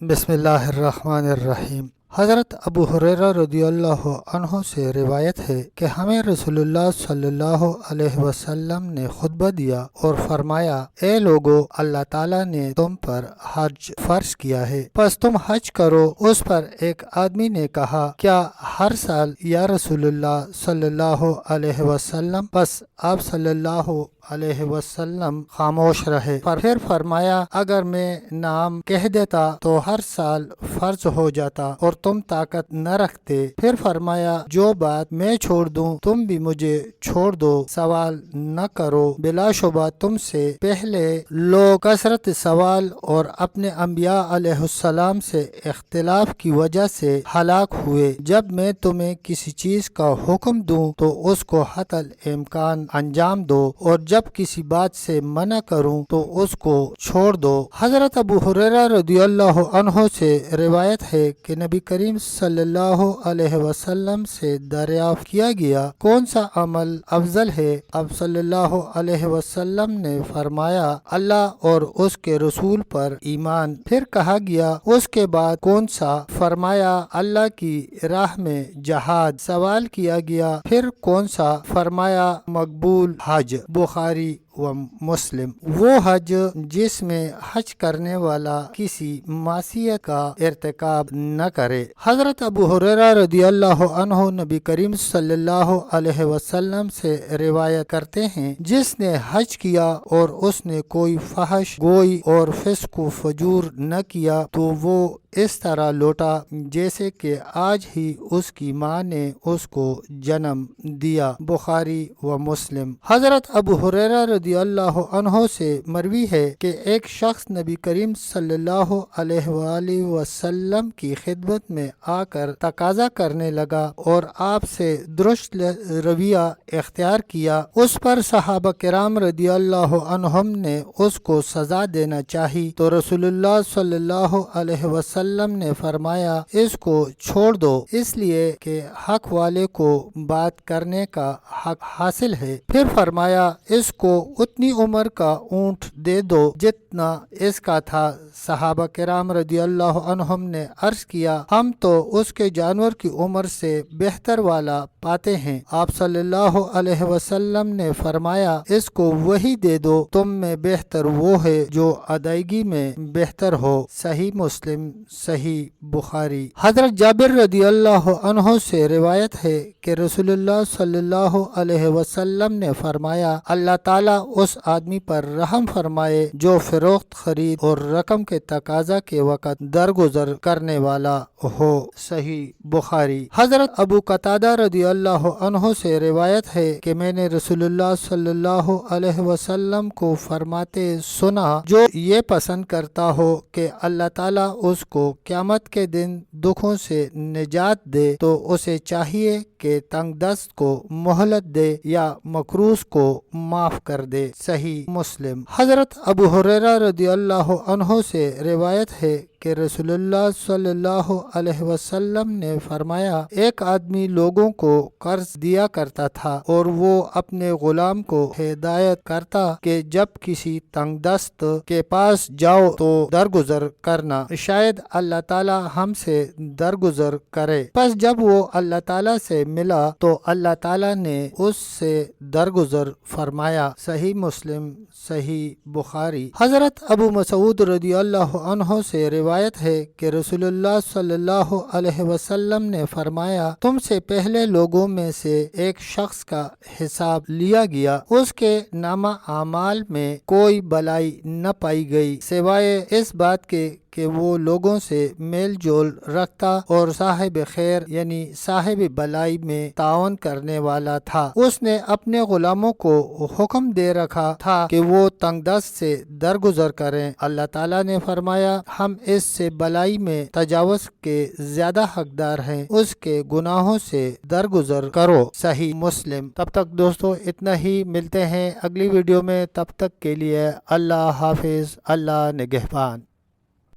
بسم اللہ الرحمن الرحیم۔ حضرت ابو ہریرہ رضی اللہ عنہ سے روایت ہے کہ ہمیں رسول اللہ صلی اللہ علیہ وسلم نے خطبہ دیا اور فرمایا، اے لوگو، اللہ تعالیٰ نے تم پر حج فرض کیا ہے، پس تم حج کرو۔ اس پر ایک آدمی نے کہا، کیا ہر سال یا رسول اللہ صلی اللہ علیہ وسلم؟ پس آپ صلی اللہ علیہ وسلم خاموش رہے۔ پھر فرمایا، اگر میں نام کہہ دیتا تو ہر سال فرض ہو جاتا اور تم طاقت نہ رکھتے۔ پھر فرمایا، جو بات میں چھوڑ دوں تم بھی مجھے چھوڑ دو، سوال نہ کرو۔ بلا شبہ تم سے پہلے لوگ کثرت سوال اور اپنے انبیاء علیہ السلام سے اختلاف کی وجہ سے ہلاک ہوئے۔ جب میں تمہیں کسی چیز کا حکم دوں تو اس کو حتی الامکان انجام دو، اور جب کسی بات سے منع کروں تو اس کو چھوڑ دو۔ حضرت ابو ہریرہ رضی اللہ عنہ سے روایت ہے کہ نبی کریم صلی اللہ علیہ وسلم سے دریافت کیا گیا، کون سا عمل افضل ہے؟ اب صلی اللہ علیہ وسلم نے فرمایا، اللہ اور اس کے رسول پر ایمان۔ پھر کہا گیا، اس کے بعد کون سا؟ فرمایا، اللہ کی راہ میں جہاد۔ سوال کیا گیا، پھر کون سا؟ فرمایا، مقبول حج۔ بخاری و مسلم۔ وہ حج جس میں حج کرنے والا کسی معصیت کا ارتکاب نہ کرے۔ حضرت ابو ہریرہ رضی اللہ عنہ نبی کریم صلی اللہ علیہ وسلم سے روایت کرتے ہیں، جس نے حج کیا اور اس نے کوئی فحش گوئی اور فسق و فجور نہ کیا تو وہ اس طرح لوٹا جیسے کہ آج ہی اس کی ماں نے اس کو جنم دیا۔ بخاری و مسلم۔ حضرت ابو ہریرہ رضی اللہ عنہ سے مروی ہے کہ ایک شخص نبی کریم صلی اللہ علیہ وآلہ وسلم کی خدمت میں آ کر تقاضا کرنے لگا اور آپ سے درست رویہ اختیار کیا۔ اس پر صحابہ کرام رضی اللہ عنہم نے اس کو سزا دینا چاہی تو رسول اللہ صلی اللہ علیہ وسلم نے فرمایا، اس کو چھوڑ دو، اس لیے کہ حق والے کو بات کرنے کا حق حاصل ہے۔ پھر فرمایا، اس کو اتنی عمر کا اونٹ دے دو جتنا اس کا تھا۔ صحابہ کرام رضی اللہ عنہم نے عرض کیا، ہم تو اس کے جانور کی عمر سے بہتر والا پاتے ہیں۔ آپ صلی اللہ علیہ وسلم نے فرمایا، اس کو وہی دے دو، تم میں بہتر وہ ہے جو ادائیگی میں بہتر ہو۔ صحیح مسلم، صحیح بخاری۔ حضرت جابر رضی اللہ عنہ سے روایت ہے کہ رسول اللہ صلی اللہ علیہ وسلم نے فرمایا، اللہ تعالیٰ اس آدمی پر رحم فرمائے جو فروخت خرید اور رقم کے تقاضا کے وقت درگزر کرنے والا ہو۔ صحیح بخاری۔ حضرت ابو قتادہ رضی اللہ عنہ سے روایت ہے کہ میں نے رسول اللہ صلی اللہ علیہ وسلم کو فرماتے سنا، جو یہ پسند کرتا ہو کہ اللہ تعالیٰ اس کو قیامت کے دن دکھوں سے نجات دے تو اسے چاہیے کہ تنگ دست کو مہلت دے یا مکروز کو معاف کر دے۔ صحیح مسلم۔ حضرت ابو ہریرہ رضی اللہ عنہ سے روایت ہے کہ رسول اللہ صلی اللہ علیہ وسلم نے فرمایا، ایک آدمی لوگوں کو قرض دیا کرتا تھا اور وہ اپنے غلام کو ہدایت کرتا کہ جب کسی تنگ دست کے پاس جاؤ تو درگزر کرنا، شاید اللہ تعالی ہم سے درگزر کرے۔ پس جب وہ اللہ تعالی سے ملا تو اللہ تعالی نے اس سے درگزر فرمایا۔ صحیح مسلم، صحیح بخاری۔ حضرت ابو مسعود رضی اللہ عنہ سے روایت ہے کہ رسول اللہ صلی اللہ علیہ وسلم نے فرمایا، تم سے پہلے لوگوں میں سے ایک شخص کا حساب لیا گیا، اس کے نامہ اعمال میں کوئی بلائی نہ پائی گئی سوائے اس بات کے کہ وہ لوگوں سے میل جول رکھتا اور صاحب خیر یعنی صاحب بلائی میں تعاون کرنے والا تھا۔ اس نے اپنے غلاموں کو حکم دے رکھا تھا کہ وہ تنگ دست سے درگزر کریں۔ اللہ تعالیٰ نے فرمایا، ہم اس سے بلائی میں تجاوز کے زیادہ حقدار ہیں، اس کے گناہوں سے درگزر کرو۔ صحیح مسلم۔ تب تک دوستو اتنا ہی، ملتے ہیں اگلی ویڈیو میں، تب تک کے لیے اللہ حافظ، اللہ نگہبان۔